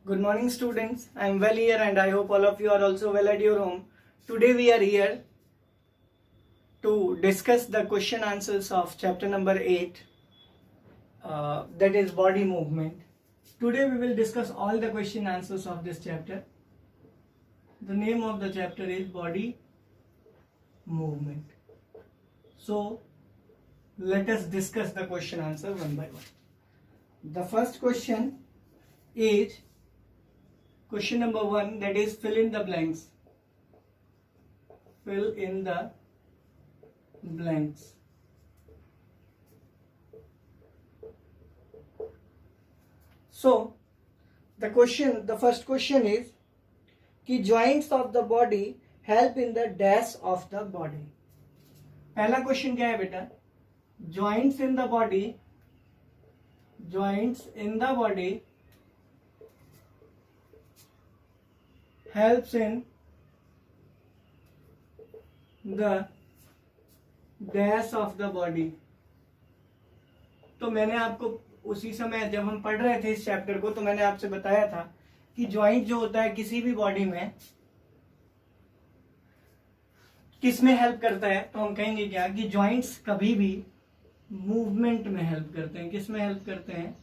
Good morning, students. I am well here and I hope all of you are also well at your home. Today we are here to discuss the question answers of chapter number 8, that is body movement. Today we will discuss all the question answers of this chapter. The name of the chapter is body movement. So let us discuss the question answer one by one. The first question is question number 1, that is fill in the blanks. Fill in the blanks. So the first question is कि joints of the body help in the dash of the body. पहला question क्या है बेटा? Joints in the body helps in the dash of the body. तो मैंने आपको उसी समय जब हम पढ़ रहे थे इस चैप्टर को तो मैंने आपसे बताया था कि जॉइंट जो होता है किसी भी बॉडी में किस में हेल्प करता है, तो हम कहेंगे क्या कि जॉइंट्स कभी भी मूवमेंट में हेल्प करते हैं. किस में हेल्प करते हैं?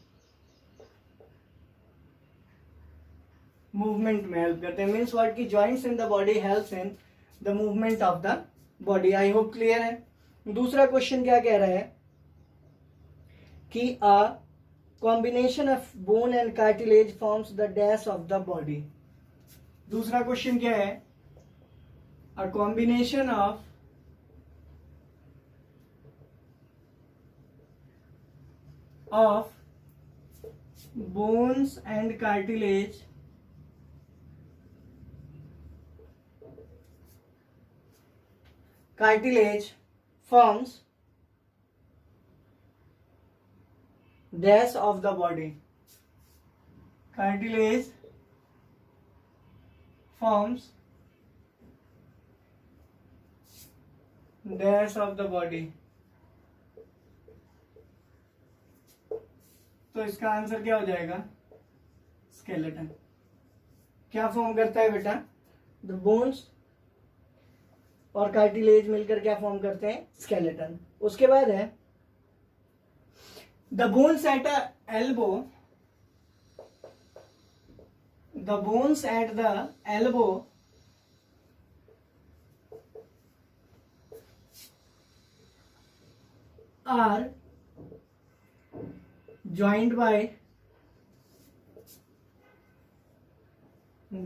मूवमेंट में हेल्प करते हैं. मीन्स व्हाट कि joints in the body helps in the movement of the body. I hope clear है. दूसरा क्वेश्चन क्या कह रहा है कि a combination of bone and cartilage forms the dash of the body. दूसरा क्वेश्चन क्या है? A combination of bones and cartilage forms dash of the body. Cartilage forms dash of the body. तो इसका आंसर क्या हो जाएगा? Skeleton. क्या form करता है बेटा? द बोन्स और कार्टिलेज मिलकर क्या फॉर्म करते हैं? स्केलेटन. उसके बाद है the bones at the elbow are joined by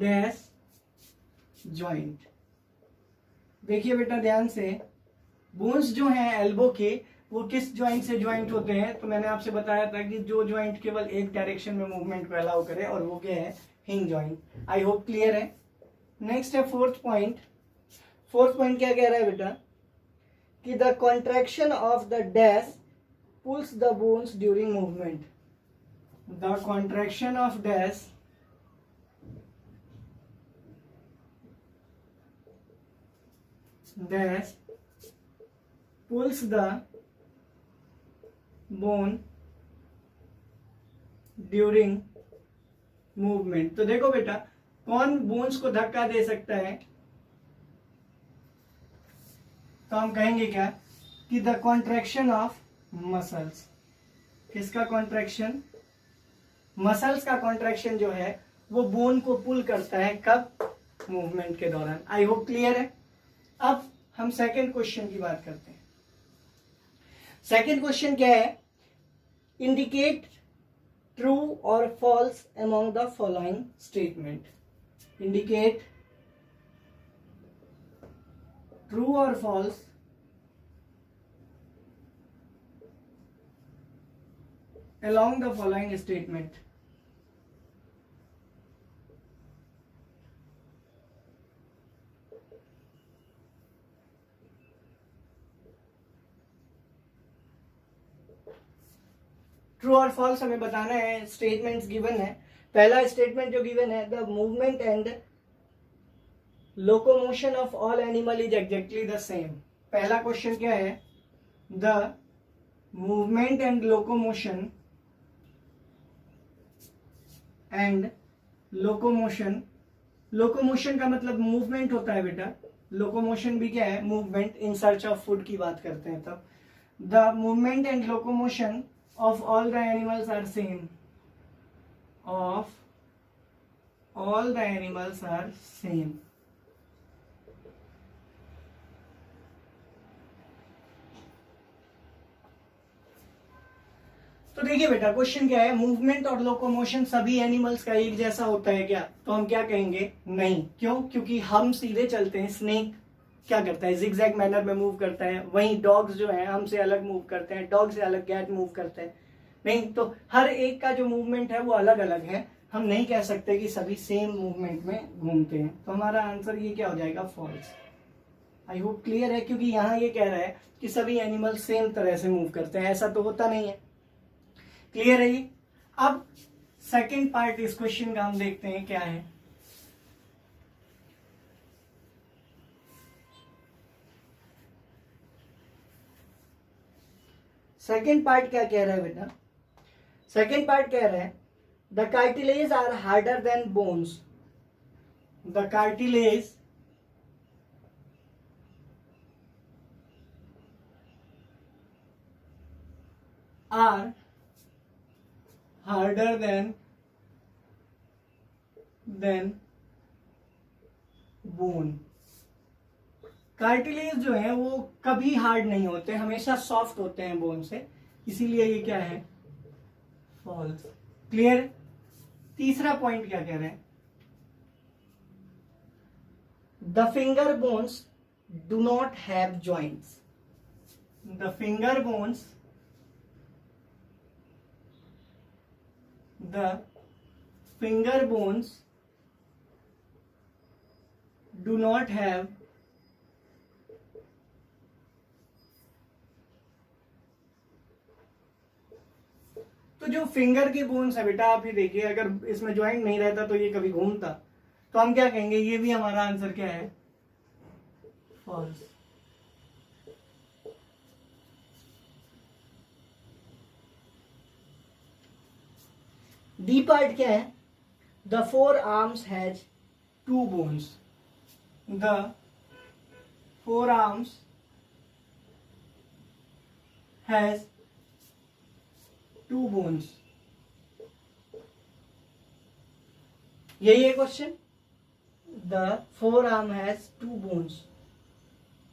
dash joint. देखिए बेटा ध्यान से, बोन्स जो हैं एल्बो के वो किस जॉइंट से ज्वाइंट होते हैं? तो मैंने आपसे बताया था कि जो जॉइंट केवल एक डायरेक्शन में मूवमेंट को अलाउ करे, और वो क्या है? Hinge joint. I hope clear है. नेक्स्ट है फोर्थ पॉइंट. फोर्थ पॉइंट क्या कह रहा है बेटा? कि the contraction of the dash pulls the bones during movement. The contraction of dash pulls the bone during movement. तो देखो बेटा, कौन बोन्स को धक्का दे सकता है? तो हम कहेंगे क्या कि द कॉन्ट्रैक्शन ऑफ मसल्स. किसका कॉन्ट्रैक्शन? मसल्स का कॉन्ट्रैक्शन जो है वो बोन को पुल करता है. कब? मूवमेंट के दौरान. आई होप क्लियर है. अब हम सेकंड क्वेश्चन की बात करते हैं. सेकंड क्वेश्चन क्या है? इंडिकेट ट्रू और false among the following statement. Indicate true और false along the following statement. True और फॉल्स हमें बताना है. स्टेटमेंट्स गिवन है. पहला स्टेटमेंट जो गिवन है, the movement and locomotion of all animal is exactly the same. पहला क्वेश्चन क्या है? The movement and locomotion and locomotion, locomotion का मतलब मूवमेंट होता है बेटा। लोकोमोशन भी क्या है? Movement. In search of food की बात करते हैं तब। The movement and locomotion of all the animals are same, of all the animals are same. तो देखिए बेटा, क्वेश्चन क्या है? मूवमेंट और लोकोमोशन सभी एनिमल्स का एक जैसा होता है क्या? तो हम क्या कहेंगे? नहीं। क्यों? क्योंकि हम सीधे चलते हैं। स्नेक क्या करता है? जिगजैग मैनर में मूव करता है। वहीं डॉग्स जो है हमसे अलग मूव करते हैं, डॉग से अलग कैट मूव करते हैं। नहीं, तो हर एक का जो मूवमेंट है वो अलग अलग है। हम नहीं कह सकते कि सभी सेम मूवमेंट में घूमते हैं। तो हमारा आंसर ये क्या हो जाएगा? फॉल्स। आई होप क्लियर है, क्योंकि यहाँ ये कह रहा है कि सभी एनिमल सेम तरह से मूव करते हैं, ऐसा तो होता नहीं है। क्लियर है ये? अब सेकंड पार्ट इस क्वेश्चन का हम देखते हैं क्या है। सेकंड पार्ट क्या कह रहा है बेटा? सेकंड पार्ट कह रहा है the cartilage are harder than bones. The cartilage are harder than bone. Cartilage जो है वो कभी हार्ड नहीं होते, हमेशा सॉफ्ट होते हैं बोन से, इसीलिए ये क्या है? फॉल्स। क्लियर? तीसरा पॉइंट क्या कह रहे हैं? The finger bones do not have joints. The finger bones do not have तो जो फिंगर के बोन्स है बेटा, आप ये देखिए, अगर इसमें ज्वाइंट नहीं रहता तो ये कभी घूमता। तो हम क्या कहेंगे? ये भी हमारा आंसर क्या है? फॉल्स। डी पार्ट क्या है? The forearms has two bones. The forearms has two bones. यही है question. The forearm has two bones,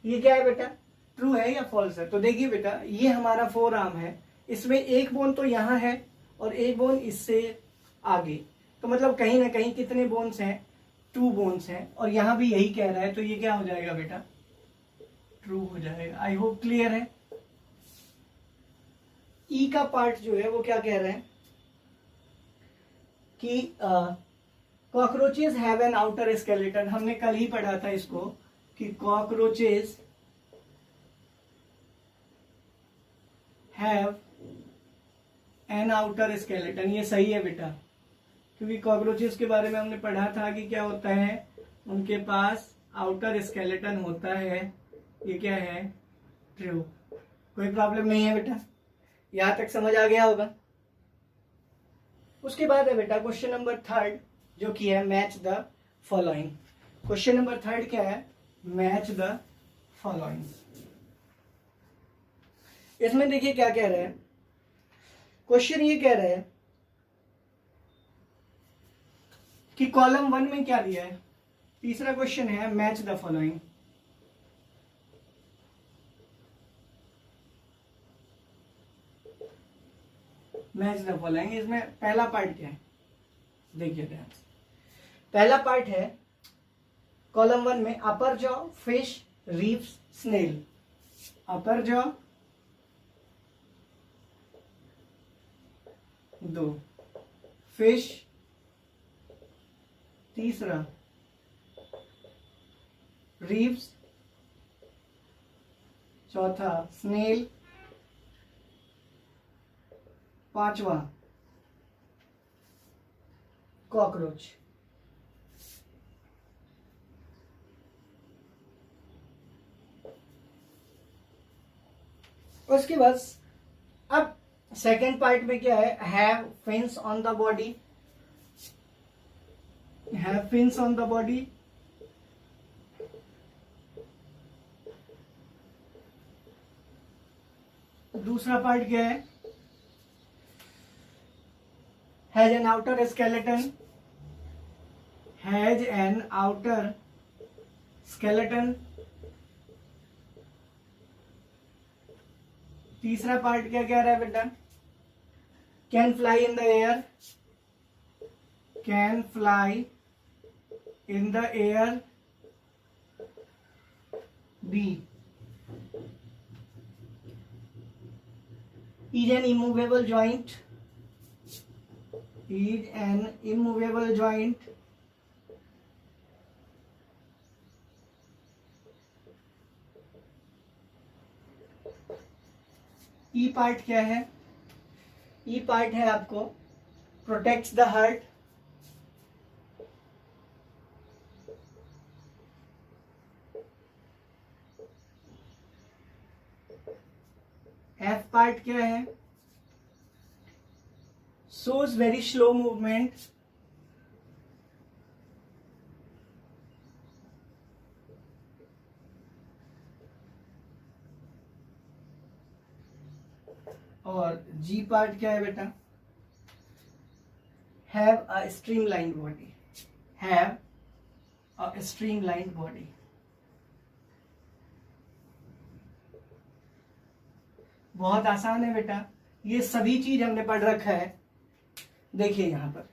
ये क्या है बेटा? ट्रू है या फॉल्स है? तो देखिए बेटा, ये हमारा फोर आर्म है, इसमें एक बोन तो यहां है और एक बोन इससे आगे, तो मतलब कहीं ना कहीं कितने बोन्स हैं? टू बोन्स हैं। और यहां भी यही कह रहा है, तो ये क्या हो जाएगा बेटा? ट्रू हो जाएगा। आई होप क्लियर है। ई का पार्ट जो है वो क्या कह रहा है कि cockroaches have an outer skeleton. हमने कल ही पढ़ा था इसको कि cockroaches have an outer skeleton. ये सही है बेटा, क्योंकि कॉकरोचेस के बारे में हमने पढ़ा था कि क्या होता है, उनके पास आउटर स्केलेटन होता है। ये क्या है? ट्रू। कोई प्रॉब्लम नहीं है बेटा, यहां तक समझ आ गया होगा। उसके बाद है बेटा क्वेश्चन नंबर थर्ड, जो कि है match the following. Question number third क्या है? Match the following. इसमें देखिए क्या कह रहे हैं। क्वेश्चन ये कह रहे हैं कि कॉलम 1 में क्या दिया है। तीसरा क्वेश्चन है match the following. Match the following, इसमें पहला पार्ट क्या है? देखिए ध्यान से। पहला पार्ट है कॉलम 1 में upper jaw, fish, reefs, snail. Upper jaw 2, fish तीसरा, रीफ्स चौथा, स्नेल पांचवा, कॉकरोच। उसके बाद अब सेकेंड पार्ट में क्या है? Have fins on the body. have fins on the body. दूसरा पार्ट क्या है? Has an outer skeleton. Has an outer skeleton. तीसरा पार्ट क्या कह रहा है बेटा? Can fly in the air. Can fly in the air. B. Is an immovable joint. Is an immovable joint. E part क्या है? ई पार्ट है आपको protects the heart. F part क्या है? shows very slow movement. और जी part क्या है बेटा? Have a streamlined body. Have a streamlined body. बहुत आसान है बेटा, ये सभी चीज हमने पढ़ रखा है. देखिए यहां पर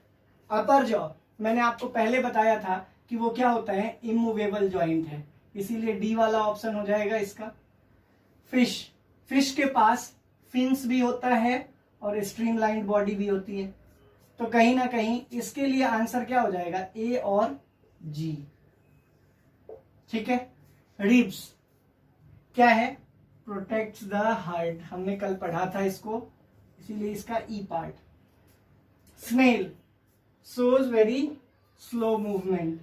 अपर जॉ मैंने आपको पहले बताया था कि वो क्या होता है? इमूवेबल जॉइंट है, इसीलिए डी वाला ऑप्शन हो जाएगा इसका. फिश, फिश के पास फिन्स भी होता है और स्ट्रीमलाइंड बॉडी भी होती है, तो कहीं ना कहीं इसके लिए आंसर क्या हो जाएगा? ए और जी. ठीक है. रिब्स क्या है? Protects the heart. हमने कल पढ़ा था इसको, इसीलिए इसका E part. Snail shows very slow movement,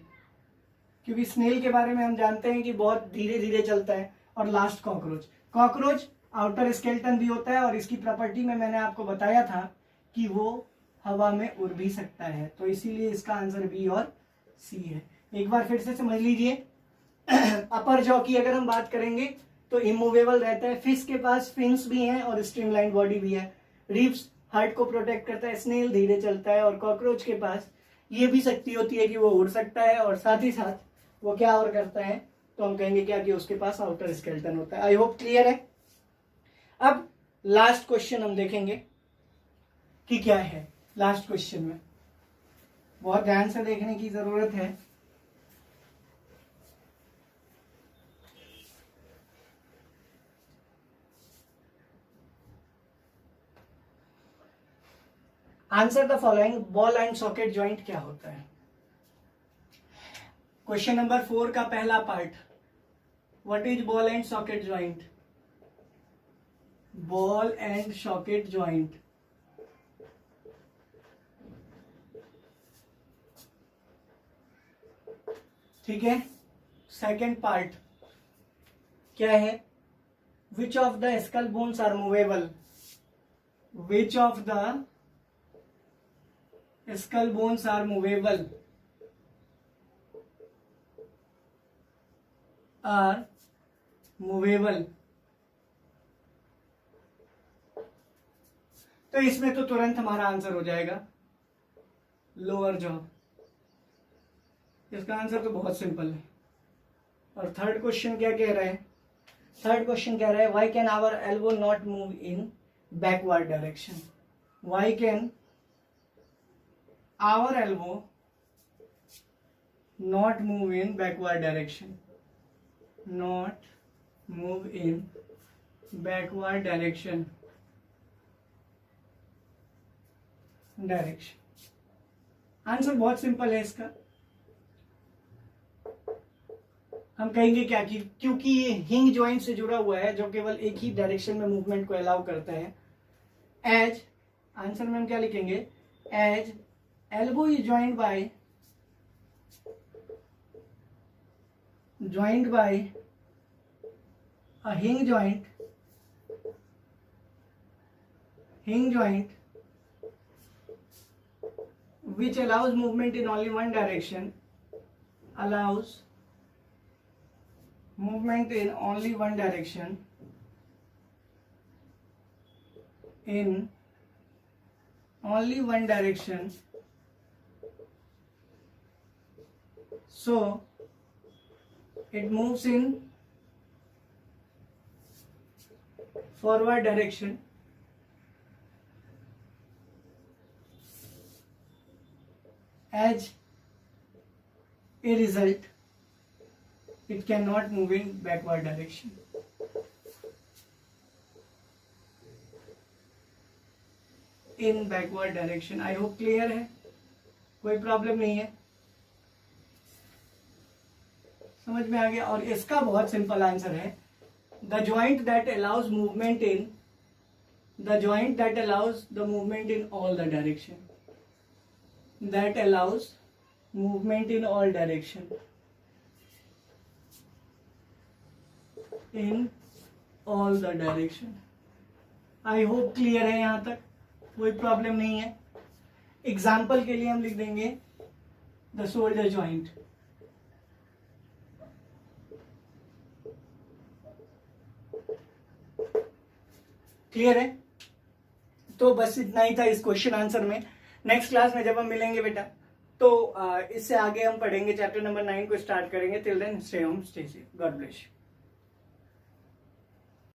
क्योंकि स्नेल के बारे में हम जानते हैं कि बहुत धीरे धीरे चलता है. और last cockroach. Cockroach outer skeleton भी होता है और इसकी प्रॉपर्टी में मैंने आपको बताया था कि वो हवा में उड़ भी सकता है, तो इसीलिए इसका आंसर बी और सी है. एक बार फिर से समझ लीजिए. अपर जॉ की अगर हम बात करेंगे तो इमूवेबल रहता है. फिश के पास फिन्स भी हैं और स्ट्रीमलाइन बॉडी भी है. रिब्स हार्ट को प्रोटेक्ट करता है. स्नेल धीरे चलता है. और कॉकरोच के पास ये भी शक्ति होती है कि वो उड़ सकता है और साथ ही साथ वो क्या और करता है? तो हम कहेंगे क्या कि उसके पास आउटर स्केलेटन होता है. आई होप क्लियर है. अब लास्ट क्वेश्चन हम देखेंगे कि क्या है लास्ट क्वेश्चन में. बहुत ध्यान से देखने की जरूरत है. Answer the following. Ball and socket joint क्या होता है? क्वेश्चन नंबर 4 का पहला part. What is ball and socket joint? Ball and socket joint. ठीक है. सेकेंड पार्ट क्या है? Which of the skull bones are movable? Which of the skull bones are movable? Are movable. तो इसमें तो तुरंत हमारा आंसर हो जाएगा लोअर जॉ. इसका आंसर तो बहुत सिंपल है. और थर्ड क्वेश्चन क्या कह रहा है? थर्ड क्वेश्चन कह रहा है why can our elbow not move in backward direction? Why can our elbow not move in backward direction? Not move in backward direction. Answer बहुत सिंपल है इसका. हम कहेंगे क्या कि क्योंकि ये हिंग ज्वाइंट से जुड़ा हुआ है जो केवल एक ही डायरेक्शन में मूवमेंट को अलाउ करता है. एज आंसर में हम क्या लिखेंगे? As elbow is joint by a hinge joint which allows movement in only one direction, allows movement in only one direction, in only one direction, so it moves in forward direction, as a result it cannot move in backward direction. In backward direction. I hope clear है, कोई problem नहीं है, समझ में आ गया. और इसका बहुत सिंपल आंसर है, the joint that allows movement in the joint that allows the movement in all the direction, that allows movement in all direction, in all the direction. I hope clear है, यहां तक कोई problem नहीं है. Example के लिए हम लिख देंगे द शोल्डर जॉइंट. क्लियर है? तो बस इतना ही था इस क्वेश्चन आंसर में. नेक्स्ट क्लास में जब हम मिलेंगे बेटा, तो इससे आगे हम पढ़ेंगे, चैप्टर नंबर 9 को स्टार्ट करेंगे. Till then stay home, stay safe, god bless you.